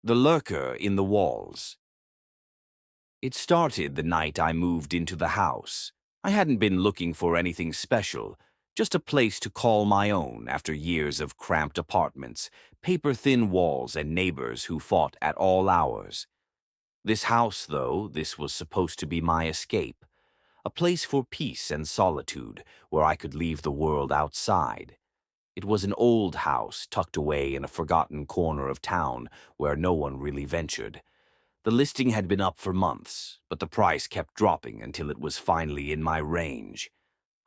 The Lurker in the Walls. It started the night I moved into the house. I hadn't been looking for anything special, just a place to call my own after years of cramped apartments, paper-thin walls, and neighbors who fought at all hours. This house, though, this was supposed to be my escape, a place for peace and solitude where I could leave the world outside. It was an old house tucked away in a forgotten corner of town where no one really ventured. The listing had been up for months, but the price kept dropping until it was finally in my range.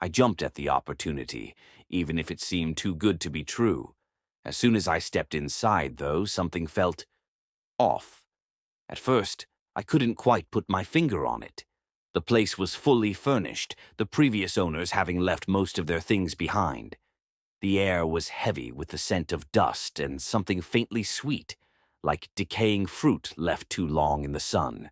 I jumped at the opportunity, even if it seemed too good to be true. As soon as I stepped inside, though, something felt off. At first, I couldn't quite put my finger on it. The place was fully furnished, the previous owners having left most of their things behind. The air was heavy with the scent of dust and something faintly sweet, like decaying fruit left too long in the sun.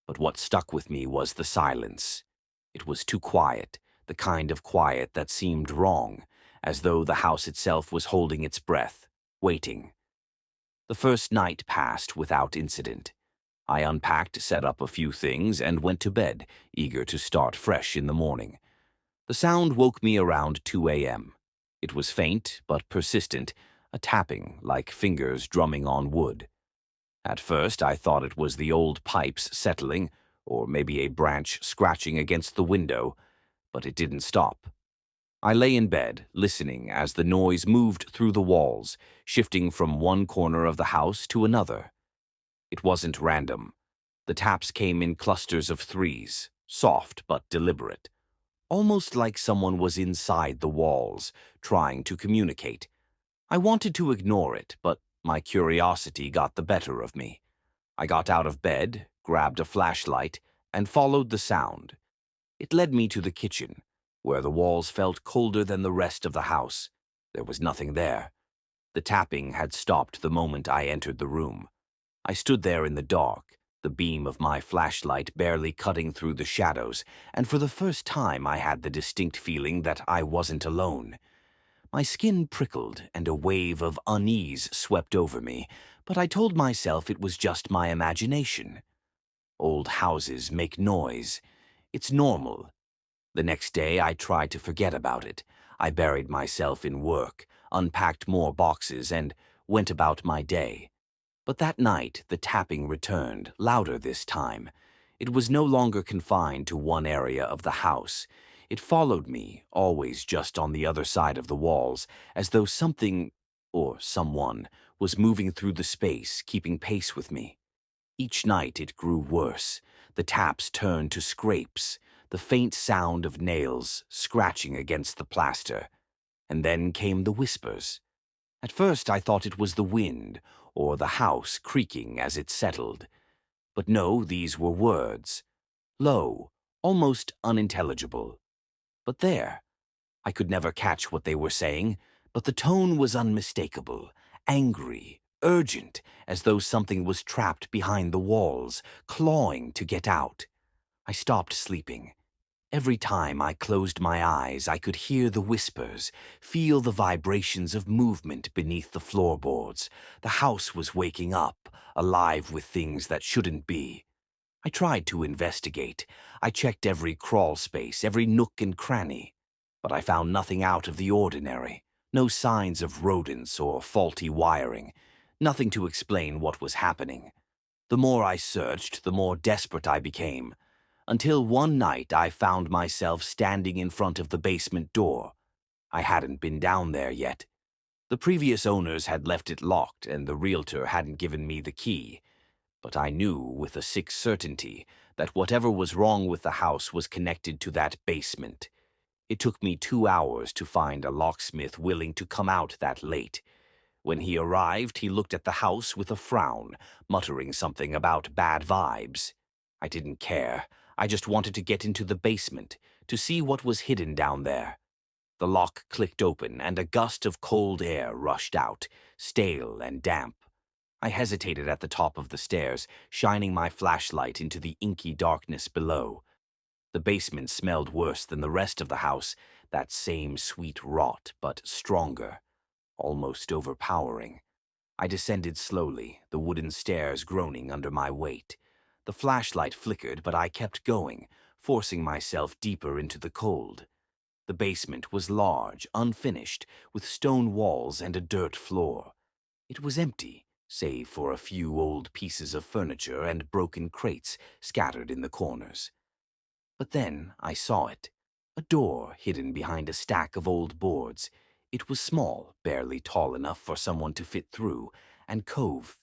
But what stuck with me was the silence. It was too quiet, the kind of quiet that seemed wrong, as though the house itself was holding its breath, waiting. The first night passed without incident. I unpacked, set up a few things, and went to bed, eager to start fresh in the morning. The sound woke me around 2 a.m. It was faint, but persistent, a tapping, like fingers drumming on wood. At first, I thought it was the old pipes settling, or maybe a branch scratching against the window, but it didn't stop. I lay in bed, listening as the noise moved through the walls, shifting from one corner of the house to another. It wasn't random. The taps came in clusters of threes, soft but deliberate. Almost like someone was inside the walls, trying to communicate. I wanted to ignore it, but my curiosity got the better of me. I got out of bed, grabbed a flashlight, and followed the sound. It led me to the kitchen, where the walls felt colder than the rest of the house. There was nothing there. The tapping had stopped the moment I entered the room. I stood there in the dark, the beam of my flashlight barely cutting through the shadows, and for the first time I had the distinct feeling that I wasn't alone. My skin prickled and a wave of unease swept over me, but I told myself it was just my imagination. Old houses make noise. It's normal. The next day I tried to forget about it. I buried myself in work, unpacked more boxes, and went about my day. But that night, the tapping returned, louder this time. It was no longer confined to one area of the house. It followed me, always just on the other side of the walls, as though something, or someone, was moving through the space, keeping pace with me. Each night it grew worse. The taps turned to scrapes, the faint sound of nails scratching against the plaster. And then came the whispers. At first I thought it was the wind, or the house creaking as it settled. But no, these were words. Low, almost unintelligible. But there. I could never catch what they were saying, but the tone was unmistakable, angry, urgent, as though something was trapped behind the walls, clawing to get out. I stopped sleeping. Every time I closed my eyes, I could hear the whispers, feel the vibrations of movement beneath the floorboards. The house was waking up, alive with things that shouldn't be. I tried to investigate. I checked every crawl space, every nook and cranny. But I found nothing out of the ordinary. No signs of rodents or faulty wiring. Nothing to explain what was happening. The more I searched, the more desperate I became. Until one night I found myself standing in front of the basement door. I hadn't been down there yet. The previous owners had left it locked and the realtor hadn't given me the key. But I knew with a sick certainty that whatever was wrong with the house was connected to that basement. It took me 2 hours to find a locksmith willing to come out that late. When he arrived, he looked at the house with a frown, muttering something about bad vibes. I didn't care. I just wanted to get into the basement, to see what was hidden down there. The lock clicked open, and a gust of cold air rushed out, stale and damp. I hesitated at the top of the stairs, shining my flashlight into the inky darkness below. The basement smelled worse than the rest of the house, that same sweet rot, but stronger, almost overpowering. I descended slowly, the wooden stairs groaning under my weight. The flashlight flickered, but I kept going, forcing myself deeper into the cold. The basement was large, unfinished, with stone walls and a dirt floor. It was empty, save for a few old pieces of furniture and broken crates scattered in the corners. But then I saw it. A door hidden behind a stack of old boards. It was small, barely tall enough for someone to fit through, and cove